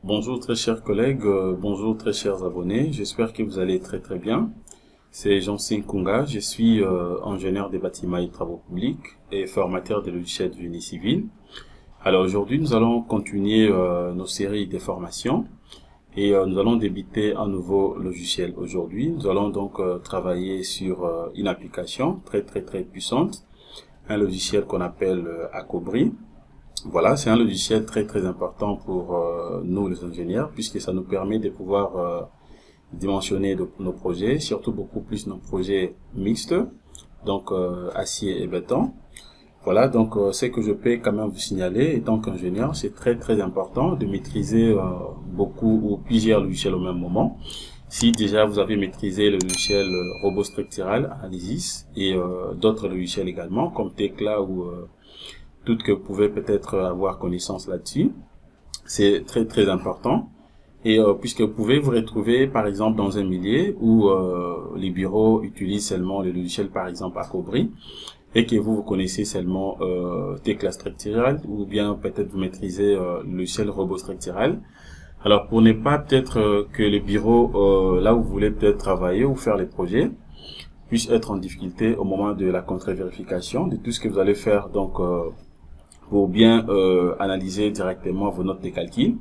Bonjour très chers collègues, bonjour très chers abonnés, j'espère que vous allez très bien. C'est Jean-Sing Kunga, je suis ingénieur des bâtiments et travaux publics et formateur de logiciels du génie civil. Alors aujourd'hui nous allons continuer nos séries de formations et nous allons débuter un nouveau logiciel. Aujourd'hui nous allons donc travailler sur une application très puissante, un logiciel qu'on appelle Acobri. Voilà, c'est un logiciel très important pour nous les ingénieurs, puisque ça nous permet de pouvoir dimensionner nos projets, surtout beaucoup plus nos projets mixtes, donc acier et béton. Voilà, donc ce que je peux quand même vous signaler, étant qu'ingénieur, c'est très important de maîtriser beaucoup ou plusieurs logiciels au même moment. Si déjà vous avez maîtrisé le logiciel robot structural, Analysis, et d'autres logiciels également, comme Tekla ou toutes que vous pouvez peut-être avoir connaissance là-dessus, c'est très important. Et puisque vous pouvez vous retrouver par exemple dans un milieu où les bureaux utilisent seulement le logiciel par exemple Acobri et que vous connaissez seulement Tekla structural ou bien peut-être vous maîtrisez le logiciel robot structural. Alors pour ne pas peut-être que les bureaux là où vous voulez peut-être travailler ou faire les projets puissent être en difficulté au moment de la contre-vérification de tout ce que vous allez faire, donc pour bien analyser directement vos notes de calcul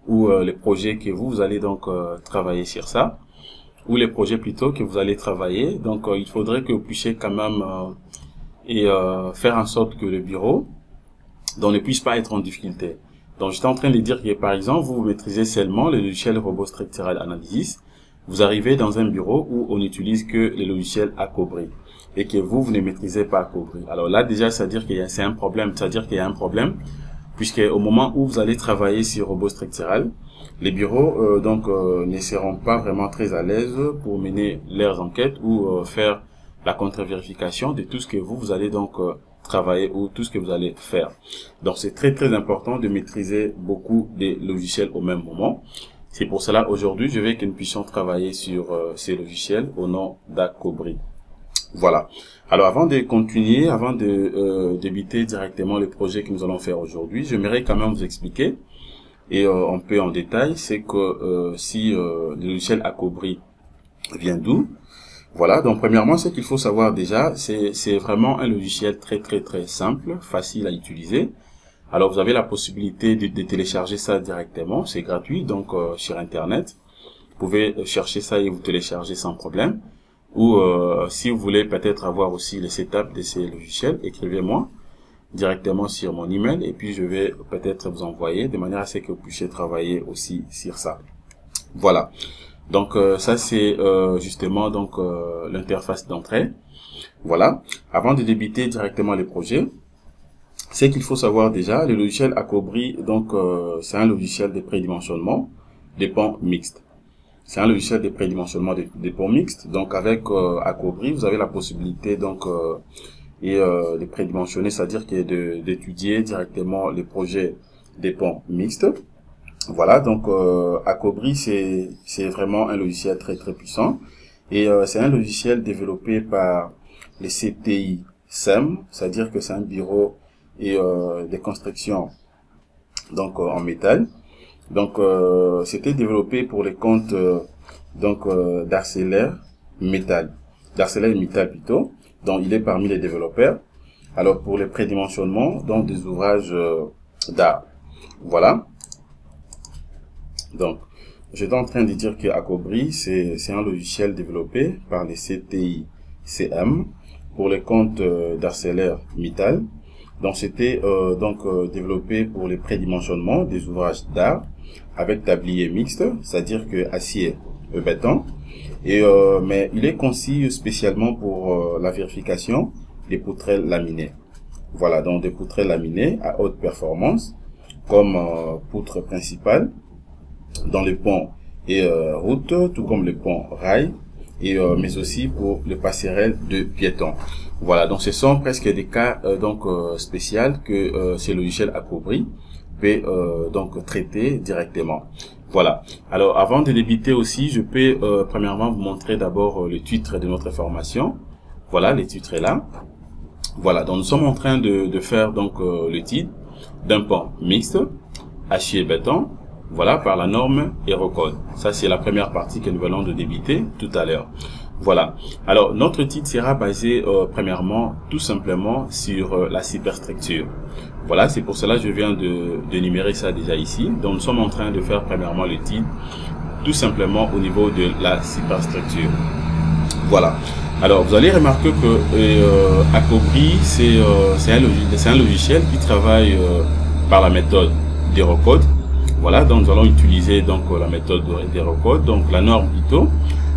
ou les projets que vous allez donc travailler sur ça, ou les projets plutôt que vous allez travailler. Donc il faudrait que vous puissiez quand même faire en sorte que le bureau ne puisse pas être en difficulté. Donc j'étais en train de dire que par exemple vous maîtrisez seulement le logiciel robot structural Analysis, vous arrivez dans un bureau où on n'utilise que le logiciel Acobri et que vous ne maîtrisez pas Acobri. Alors là déjà c'est-à-dire qu'il y a un problème, puisque au moment où vous allez travailler sur robot structural, les bureaux ne seront pas vraiment très à l'aise pour mener leurs enquêtes ou faire la contre-vérification de tout ce que vous allez donc travailler ou tout ce que vous allez faire. Donc c'est très important de maîtriser beaucoup de logiciels au même moment. C'est pour cela aujourd'hui je veux que nous puissions travailler sur ces logiciels au nom d'Acobri. Voilà. Alors avant de continuer, avant de débuter directement le projet que nous allons faire aujourd'hui, j'aimerais quand même vous expliquer et un peu en détail, c'est que si le logiciel Acobri vient d'où. Voilà, donc premièrement ce qu'il faut savoir déjà, c'est vraiment un logiciel très simple, facile à utiliser. Alors vous avez la possibilité de télécharger ça directement, c'est gratuit, donc sur internet. Vous pouvez chercher ça et vous télécharger sans problème. Ou si vous voulez peut-être avoir aussi les setups de ces logiciels, écrivez-moi directement sur mon email et puis je vais peut-être vous envoyer de manière à ce que vous puissiez travailler aussi sur ça. Voilà. Donc ça c'est justement donc l'interface d'entrée. Voilà. Avant de débuter directement les projets, ce qu'il faut savoir déjà, le logiciel Acobri, donc c'est un logiciel de prédimensionnement des ponts mixtes. C'est un logiciel de prédimensionnement des ponts mixtes. Donc avec Acobri, vous avez la possibilité donc de prédimensionner, c'est-à-dire que d'étudier directement les projets des ponts mixtes. Voilà, donc Acobri c'est vraiment un logiciel très puissant et c'est un logiciel développé par les CTI SEM, c'est-à-dire que c'est un bureau et des constructions donc en métal. Donc c'était développé pour les comptes d'ArcelorMittal plutôt. Donc il est parmi les développeurs. Alors pour les prédimensionnements donc des ouvrages d'art. Voilà. Donc j'étais en train de dire que Acobri c'est un logiciel développé par les CTI CM pour les comptes d'ArcelorMittal. Donc c'était développé pour les prédimensionnements des ouvrages d'art avec tablier mixte, c'est-à-dire que acier et béton. Et mais il est conçu spécialement pour la vérification des poutrelles laminées. Voilà, donc des poutrelles laminées à haute performance comme poutre principale dans les ponts et routes, tout comme les ponts rails et mais aussi pour les passerelles de piétons. Voilà, donc ce sont presque des cas spéciaux que ces logiciels Acobri peut donc traiter directement. Voilà. Alors avant de débuter aussi, je peux premièrement vous montrer d'abord le titre de notre formation. Voilà, le titre est là. Voilà, donc nous sommes en train de faire donc le titre d'un pont mixte acier béton Voilà, par la norme Eurocode. Ça, c'est la première partie que nous allons de débiter tout à l'heure. Voilà. Alors, notre titre sera basé, premièrement, tout simplement sur la superstructure. Voilà, c'est pour cela que je viens de numérer ça déjà ici. Donc, nous sommes en train de faire premièrement le titre, tout simplement au niveau de la superstructure. Voilà. Alors, vous allez remarquer que Acobri, c'est un logiciel qui travaille par la méthode d'Eurocode. Voilà, donc nous allons utiliser donc la méthode d'Eurocode, donc la norme plutôt,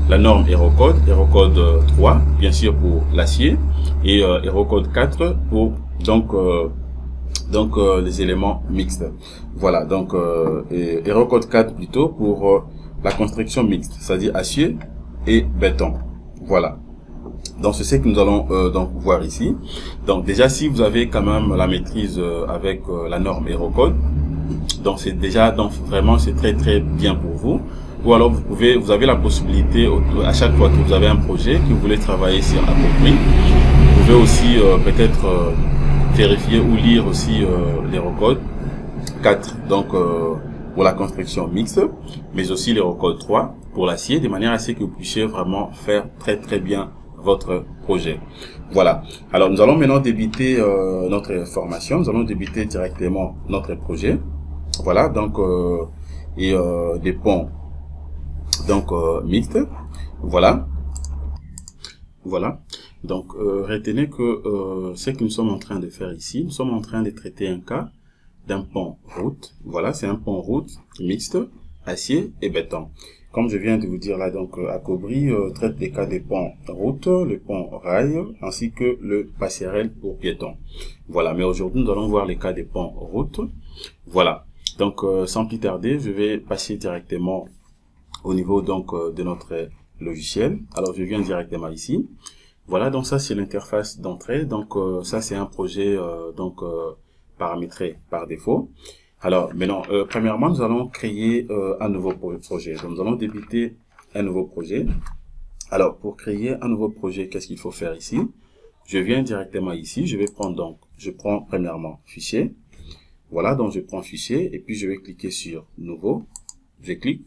la norme Eurocode, Eurocode 3, bien sûr pour l'acier, et Eurocode 4 pour donc les éléments mixtes. Voilà, donc Eurocode 4 plutôt pour la construction mixte, c'est-à-dire acier et béton. Voilà. Donc c'est ce que nous allons donc voir ici. Donc déjà, si vous avez quand même la maîtrise avec la norme Eurocode, donc c'est déjà, donc vraiment c'est très bien pour vous. Ou alors vous avez la possibilité à chaque fois que vous avez un projet que vous voulez travailler sur Acobri, vous pouvez aussi peut-être vérifier ou lire aussi l'Eurocode 4 donc pour la construction mixte, mais aussi l'Eurocode 3 pour l'acier, de manière à ce que vous puissiez vraiment faire très bien votre projet. Voilà. Alors nous allons maintenant débuter notre formation. Nous allons débuter directement notre projet. Voilà, donc des ponts donc mixtes. Voilà. Donc retenez que ce que nous sommes en train de faire ici, nous sommes en train de traiter un cas d'un pont route. Voilà, c'est un pont route mixte, acier et béton. Comme je viens de vous dire là, donc Acobri traite les cas des ponts route, le pont rail, ainsi que le passerelle pour piétons. Voilà, mais aujourd'hui nous allons voir les cas des ponts route. Voilà. Donc sans plus tarder, je vais passer directement au niveau donc de notre logiciel. Alors je viens directement ici. Voilà, donc ça c'est l'interface d'entrée. Donc ça c'est un projet paramétré par défaut. Alors maintenant, premièrement nous allons créer un nouveau projet. Donc nous allons débuter un nouveau projet. Alors pour créer un nouveau projet, qu'est-ce qu'il faut faire ici? Je viens directement ici. Je prends premièrement fichier. Voilà, donc je prends fichier et puis je vais cliquer sur nouveau. Je clique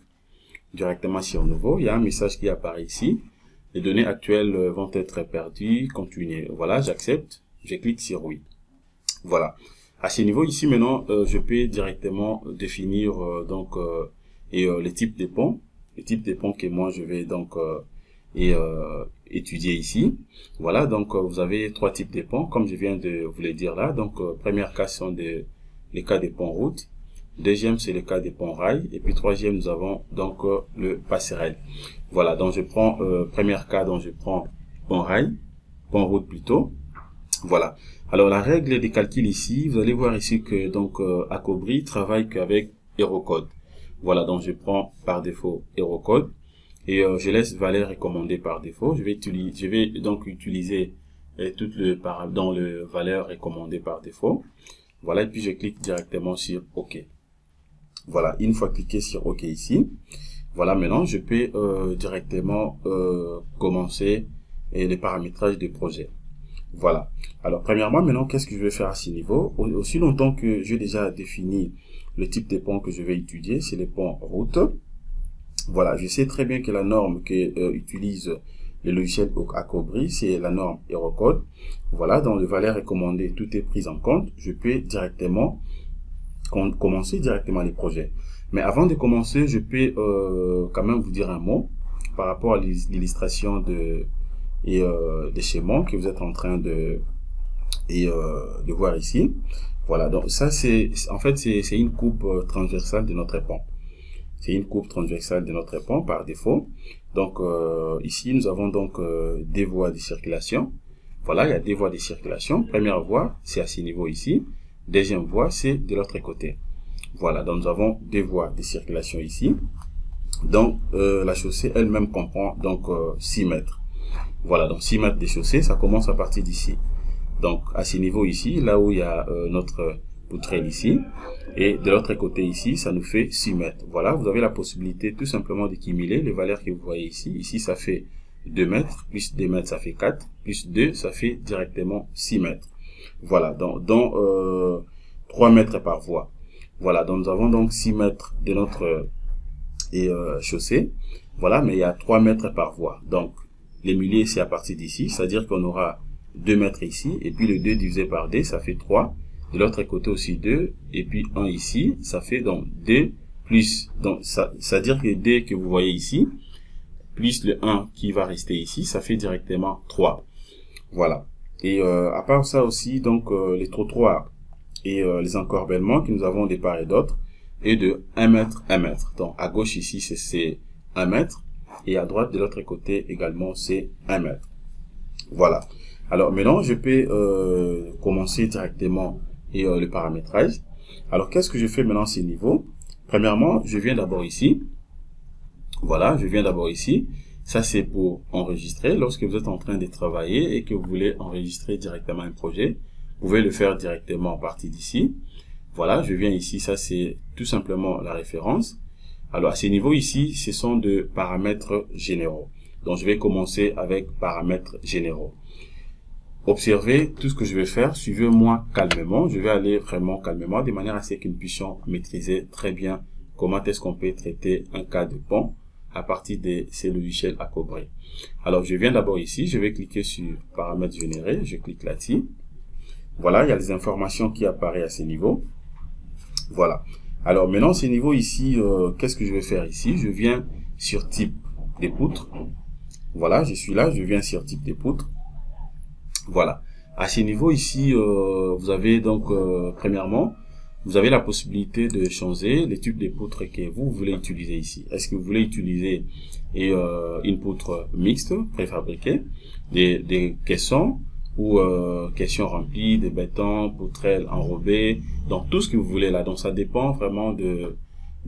directement sur nouveau. Il y a un message qui apparaît ici. Les données actuelles vont être perdues. Continuer. Voilà, j'accepte. Je clique sur oui. Voilà. À ce niveau ici maintenant, je peux directement définir les types de ponts. Les types de ponts que moi je vais donc étudier ici. Voilà, donc vous avez trois types de ponts comme je viens de vous les dire là. Donc premier cas sont les cas des ponts route. Deuxième, c'est le cas des ponts rail. Et puis troisième, nous avons donc le passerelle. Voilà, donc je prends premier cas, donc je prends pont rail, pont route plutôt. Voilà. Alors la règle des calculs ici, vous allez voir ici que donc Acobri travaille qu'avec Eurocode. Voilà, donc je prends par défaut Eurocode et je laisse valeur recommandée par défaut. Je vais donc utiliser toutes le valeur recommandée par défaut. Voilà, et puis je clique directement sur OK. Voilà, une fois cliqué sur OK ici, voilà, maintenant je peux directement commencer les paramétrages du projet. Voilà. Alors premièrement, maintenant, qu'est-ce que je vais faire à ce niveau? Aussi longtemps que j'ai déjà défini le type de pont que je vais étudier, c'est les ponts route. Voilà, je sais très bien que la norme que utilise le logiciel Acobri, c'est la norme Eurocode. Voilà, dans les valeurs recommandées, tout est pris en compte. Je peux directement commencer directement les projets. Mais avant de commencer, je peux quand même vous dire un mot par rapport à l'illustration des schémas que vous êtes en train de voir ici. Voilà, donc ça c'est en fait c'est une coupe transversale de notre pont. C'est une coupe transversale de notre pont par défaut. Donc ici nous avons donc des voies de circulation. Voilà, il y a des voies de circulation. Première voie, c'est à ce niveau ici. Deuxième voie, c'est de l'autre côté. Voilà, donc nous avons des voies de circulation ici. Donc la chaussée elle-même comprend donc 6 mètres. Voilà, donc 6 mètres de chaussée, ça commence à partir d'ici. Donc à ce niveau ici, là où il y a notre poutrelle ici, et de l'autre côté ici, ça nous fait 6 mètres. Voilà, vous avez la possibilité tout simplement de cumuler les valeurs que vous voyez ici. Ici, ça fait 2 mètres, plus 2 mètres, ça fait 4, plus 2, ça fait directement 6 mètres. Voilà, donc 3 mètres par voie. Voilà, donc nous avons donc 6 mètres de notre chaussée. Voilà, mais il y a 3 mètres par voie. Donc, les milliers, c'est à partir d'ici, c'est-à-dire qu'on aura 2 mètres ici, et puis le 2 divisé par D, ça fait 3. De l'autre côté aussi 2, et puis 1 ici, ça fait donc 2 plus, donc c'est-à-dire que D que vous voyez ici, plus le 1 qui va rester ici, ça fait directement 3. Voilà. Et à part ça aussi, donc les trottoirs et les encorbellements que nous avons de part et d'autre, est de 1 mètre, 1 mètre. Donc à gauche ici, c'est 1 mètre, et à droite de l'autre côté également, c'est 1 mètre. Voilà. Alors maintenant, je peux commencer directement le paramétrage. Alors qu'est-ce que je fais maintenant à ce niveau? Premièrement, je viens d'abord ici. Voilà, je viens d'abord ici. Ça, c'est pour enregistrer. Lorsque vous êtes en train de travailler et que vous voulez enregistrer directement un projet, vous pouvez le faire directement à partir d'ici. Voilà, je viens ici. Ça, c'est tout simplement la référence. Alors, à ce niveau ici, ce sont de paramètres généraux. Donc, je vais commencer avec paramètres généraux. Observez tout ce que je vais faire. Suivez-moi calmement. Je vais aller vraiment calmement de manière à ce que nous puissions maîtriser très bien comment est-ce qu'on peut traiter un cas de pont à partir de ces logiciels Acrobat. Alors, je viens d'abord ici, je vais cliquer sur paramètres générés, je clique là-dessus. Voilà, il y a les informations qui apparaissent à ce niveau. Voilà. Alors, maintenant, ce niveau ici, qu'est-ce que je vais faire ici? Je viens sur type des poutres. Voilà, je suis là, je viens sur type des poutres. Voilà. À ce niveau ici, vous avez donc, premièrement, vous avez la possibilité de changer les types de poutres que vous voulez utiliser ici. Est-ce que vous voulez utiliser une poutre mixte, préfabriquée, des caissons ou caissons remplis, des bétons, poutrelles enrobées, donc tout ce que vous voulez là. Donc ça dépend vraiment de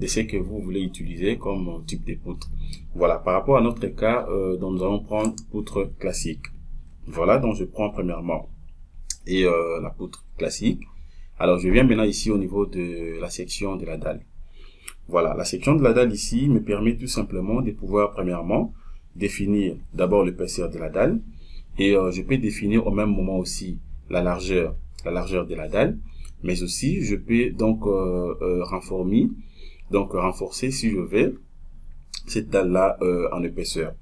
ce que vous voulez utiliser comme type de poutre. Voilà, par rapport à notre cas, donc nous allons prendre poutre classique. Voilà, donc je prends premièrement la poutre classique. Alors, je viens maintenant ici au niveau de la section de la dalle. Voilà, la section de la dalle ici me permet tout simplement de pouvoir, premièrement, définir d'abord l'épaisseur de la dalle. Et je peux définir au même moment aussi la largeur de la dalle. Mais aussi, je peux donc renforcer, si je veux, cette dalle-là en épaisseur.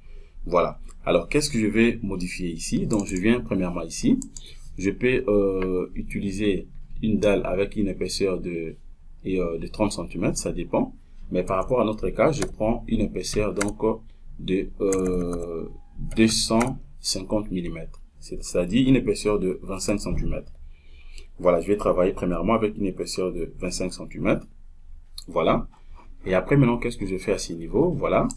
Voilà. Alors, qu'est-ce que je vais modifier ici? Donc, je viens premièrement ici. Je peux utiliser une dalle avec une épaisseur de 30 cm, ça dépend. Mais par rapport à notre cas, je prends une épaisseur donc de 250 mm. C'est-à-dire une épaisseur de 25 cm. Voilà, je vais travailler premièrement avec une épaisseur de 25 cm. Voilà. Et après, maintenant, qu'est-ce que je fais à ce niveau? Voilà.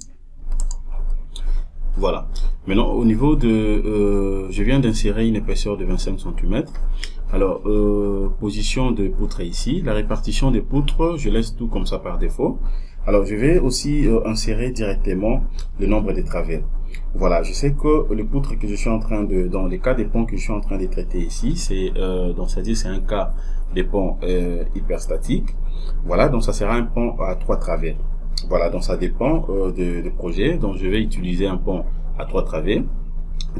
Voilà. Maintenant, au niveau de... je viens d'insérer une épaisseur de 25 cm. Alors, position de poutre ici. La répartition des poutres, je laisse tout comme ça par défaut. Alors, je vais aussi insérer directement le nombre de travers. Voilà, je sais que le poutre que je suis en train de... Dans les cas des ponts que je suis en train de traiter ici, c'est donc c'est-à-dire c'est un cas des ponts hyperstatiques. Voilà, donc ça sera un pont à 3 travers. Voilà, donc ça dépend de projet. Donc, je vais utiliser un pont à 3 travers.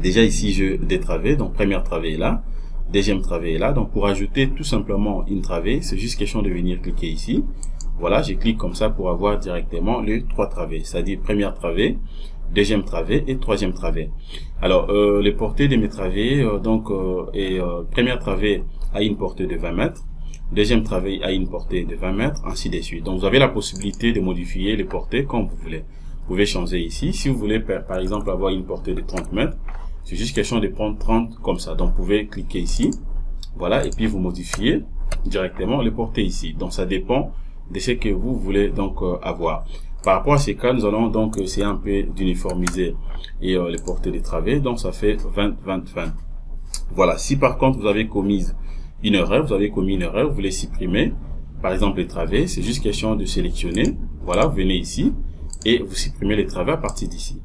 Déjà ici, j'ai des travées. Donc, première travée est là. Deuxième travée est là. Donc, pour ajouter tout simplement une travée, c'est juste question de venir cliquer ici. Voilà, je clique comme ça pour avoir directement les 3 travées. C'est-à-dire première travée, deuxième travée et troisième travée. Alors, les portées de mes travées, première travée a une portée de 20 mètres. Deuxième travée a une portée de 20 mètres, ainsi de suite. Donc, vous avez la possibilité de modifier les portées comme vous voulez. Vous pouvez changer ici. Si vous voulez, par exemple, avoir une portée de 30 mètres, c'est juste question de prendre 30 comme ça. Donc, vous pouvez cliquer ici. Voilà. Et puis, vous modifiez directement les portées ici. Donc, ça dépend de ce que vous voulez donc avoir. Par rapport à ces cas, nous allons donc essayer un peu d'uniformiser les portées des travées. Donc, ça fait 20, 20, 20. Voilà. Si par contre, vous avez commis une erreur, vous voulez supprimer, par exemple, les travées, c'est juste question de sélectionner. Voilà, vous venez ici et vous supprimez les travées à partir d'ici.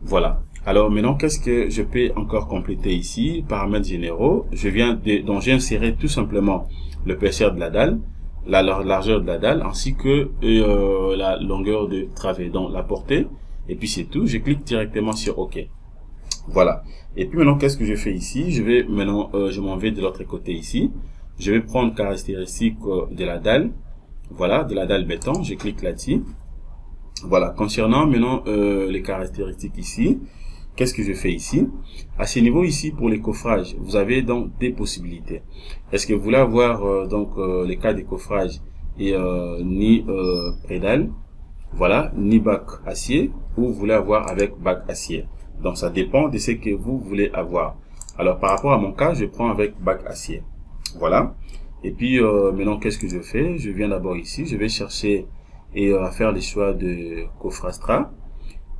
Voilà. Alors maintenant, qu'est-ce que je peux encore compléter ici? Paramètres généraux. Donc j'ai inséré tout simplement l'épaisseur de la dalle, la largeur de la dalle, ainsi que la longueur de travée, donc la portée. Et puis c'est tout. Je clique directement sur OK. Voilà. Et puis maintenant, qu'est-ce que je fais ici? Je m'en vais de l'autre côté ici. Je vais prendre caractéristiques de la dalle. voilà, de la dalle béton. Je clique là-dessus. Voilà, concernant maintenant les caractéristiques ici, qu'est-ce que je fais ici? À ce niveau ici, pour les coffrages, vous avez donc des possibilités. Est-ce que vous voulez avoir les cas de coffrage et ni pédale, voilà, ni bac acier, ou vous voulez avoir avec bac acier? Donc ça dépend de ce que vous voulez avoir. Alors par rapport à mon cas, je prends avec bac acier. Voilà. Et puis maintenant, qu'est-ce que je fais? Je viens d'abord ici, je vais chercher et faire les choix de Cofrastra.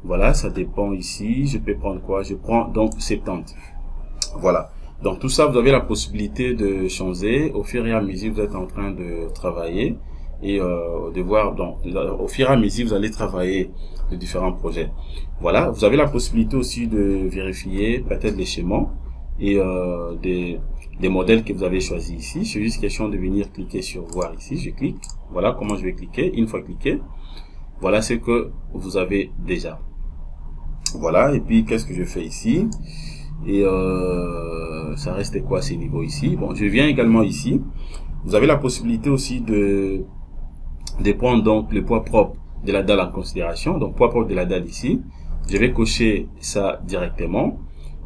Voilà, ça dépend ici. Je peux prendre quoi? Je prends donc 70. Voilà. Donc tout ça, vous avez la possibilité de changer au fur et à mesure vous êtes en train de travailler et de voir. Donc au fur et à mesure vous allez travailler de différents projets. Voilà, vous avez la possibilité aussi de vérifier peut-être les schémas et des modèles que vous avez choisis ici. C'est juste question de venir cliquer sur voir ici. Je clique. Voilà comment je vais cliquer. Une fois cliqué, voilà ce que vous avez déjà. Voilà. Et puis qu'est-ce que je fais ici? Et ça reste quoi ces niveaux ici? Bon, je viens également ici. Vous avez la possibilité aussi de prendre donc le poids propre de la dalle en considération. Donc poids propre de la dalle ici. Je vais cocher ça directement.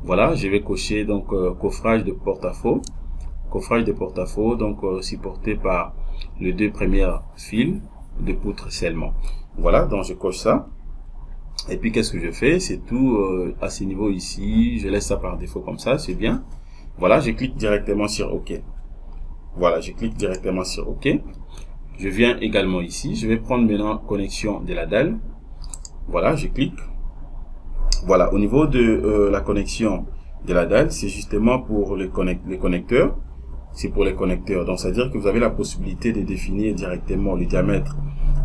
Voilà, je vais cocher donc coffrage de porte-à-faux. Coffrage de porte-à-faux, donc supporté par les 2 premières fils de poutre scellement. Voilà, donc je coche ça. Et puis qu'est-ce que je fais? C'est tout à ce niveau ici. Je laisse ça par défaut comme ça, c'est bien. Voilà, je clique directement sur OK. Voilà, je clique directement sur OK. Je viens également ici. Je vais prendre maintenant connexion de la dalle. Voilà, je clique. Voilà, au niveau de la connexion de la dalle, c'est justement pour les connecteurs. C'est pour les connecteurs. Donc, c'est-à-dire que vous avez la possibilité de définir directement le diamètre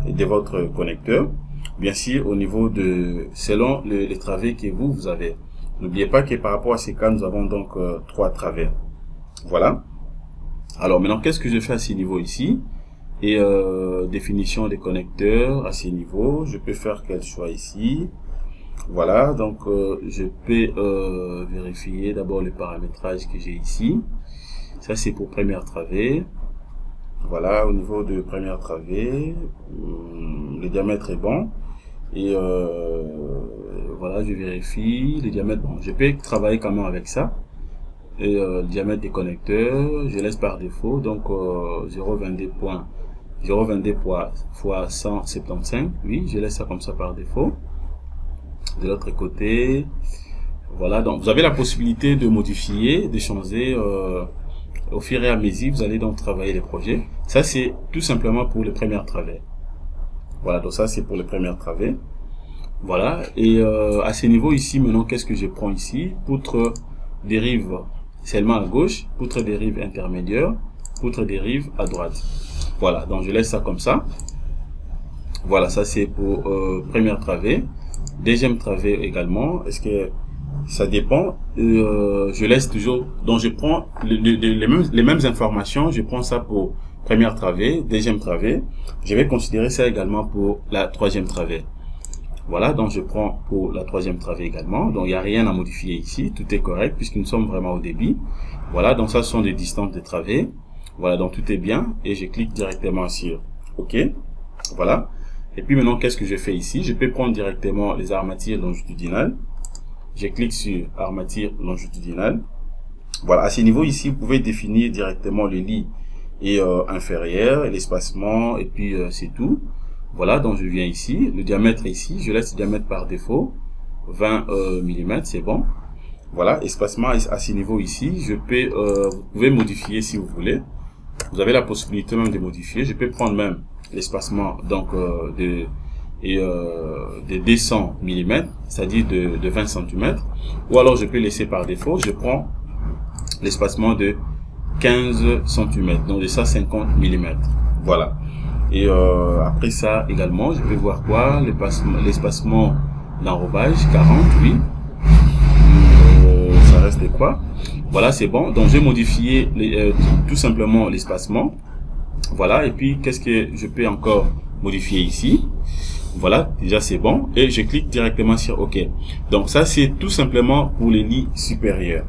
de votre connecteur. Bien sûr, au niveau de, selon les travées que vous avez. N'oubliez pas que par rapport à ces cas, nous avons donc 3 travers. Voilà. Alors, maintenant, qu'est-ce que je fais à ce niveau ici? Et définition des connecteurs à ce niveau. Je peux faire quel choix ici? Voilà, donc je peux vérifier d'abord le paramétrage que j'ai ici. Ça c'est pour première travée. Voilà, au niveau de première travée, le diamètre est bon. Et voilà, je vérifie le diamètre. Bon, je peux travailler quand même avec ça. Et le diamètre des connecteurs, je laisse par défaut. Donc 0,22 points. 0,22 fois 175. Oui, je laisse ça comme ça par défaut. De l'autre côté, voilà, donc vous avez la possibilité de modifier, de changer au fur et à mesure. Vous allez donc travailler les projets. Ça c'est tout simplement pour les premières travées. Voilà, donc ça c'est pour les premières travées. Voilà, et à ce niveau ici maintenant, qu'est-ce que je prends ici? Poutre dérive seulement à gauche, poutre dérive intermédiaire, poutre dérive à droite. Voilà, donc je laisse ça comme ça. Voilà, ça c'est pour première travée. Deuxième travée également, est-ce que ça dépend? Je laisse toujours, donc je prends les mêmes informations, je prends ça pour première travée, deuxième travée, je vais considérer ça également pour la troisième travée. Voilà, donc je prends pour la troisième travée également, donc il n'y a rien à modifier ici, tout est correct puisque nous sommes vraiment au débit. Voilà, donc ça ce sont des distances de travée. Voilà, donc tout est bien et je clique directement sur OK. Voilà. Et puis maintenant, qu'est-ce que je fais ici? Je peux prendre directement les armatures longitudinales. Je clique sur armature longitudinale. Voilà, à ce niveau ici, vous pouvez définir directement le lit et inférieur, l'espacement, et puis c'est tout. Voilà, donc je viens ici, le diamètre ici, je laisse le diamètre par défaut, 20 mm, c'est bon. Voilà, espacement à ce niveau ici, je peux, vous pouvez modifier si vous voulez. Vous avez la possibilité même de modifier. Je peux prendre même l'espacement donc de 200 mm, c'est-à-dire de 20 cm, ou alors je peux laisser par défaut, je prends l'espacement de 15 cm, donc de 150 mm. Voilà. Et après ça également, je peux voir quoi? L'espacement d'enrobage, 40, oui. Ça reste quoi? Voilà, c'est bon. Donc, je vais modifier tout simplement l'espacement. Voilà. Et puis, qu'est-ce que je peux encore modifier ici? Voilà, déjà c'est bon. Et je clique directement sur OK. Donc, ça, c'est tout simplement pour les lits supérieurs.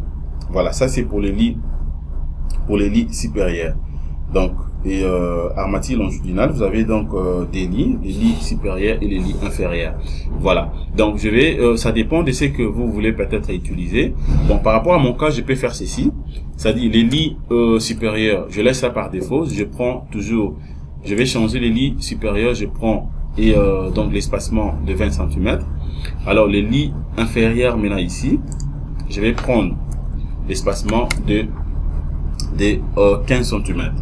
Voilà, ça, c'est pour les lits supérieurs. Donc, et armature longitudinale, vous avez donc des les lits supérieurs et les lits inférieurs. Voilà. Donc je vais, ça dépend de ce que vous voulez peut-être utiliser. Bon, par rapport à mon cas, je peux faire ceci. C'est-à-dire les lits supérieurs, je laisse ça par défaut. Je prends toujours, je vais changer les lits supérieurs, je prends et donc l'espacement de 20 cm. Alors les lits inférieurs maintenant ici, je vais prendre l'espacement de 15 cm.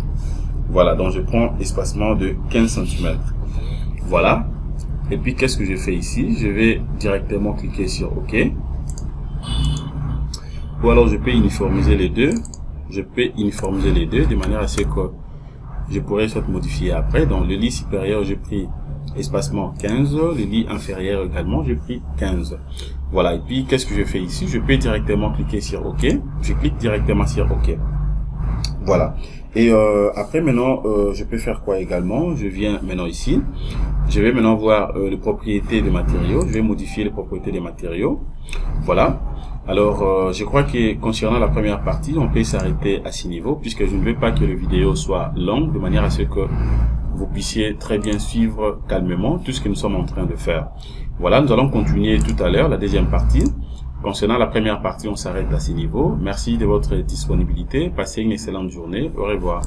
Voilà, donc je prends espacement de 15 cm. Voilà. Et puis qu'est-ce que je fais ici? Je vais directement cliquer sur OK. Ou alors je peux uniformiser les deux. Je peux uniformiser les deux de manière à ce que je pourrais soit modifier après. Donc le lit supérieur, j'ai pris espacement 15. Le lit inférieur également, j'ai pris 15. Voilà. Et puis qu'est-ce que je fais ici? Je peux directement cliquer sur OK. Je clique directement sur OK. Voilà. Et après maintenant, je peux faire quoi également? Je viens maintenant ici. Je vais maintenant voir les propriétés des matériaux. Je vais modifier les propriétés des matériaux. Voilà. Alors, je crois que concernant la première partie, on peut s'arrêter à ce niveau puisque je ne veux pas que la vidéo soit longue de manière à ce que vous puissiez très bien suivre calmement tout ce que nous sommes en train de faire. Voilà, nous allons continuer tout à l'heure la deuxième partie. Concernant la première partie, on s'arrête à ce niveau. Merci de votre disponibilité. Passez une excellente journée. Au revoir.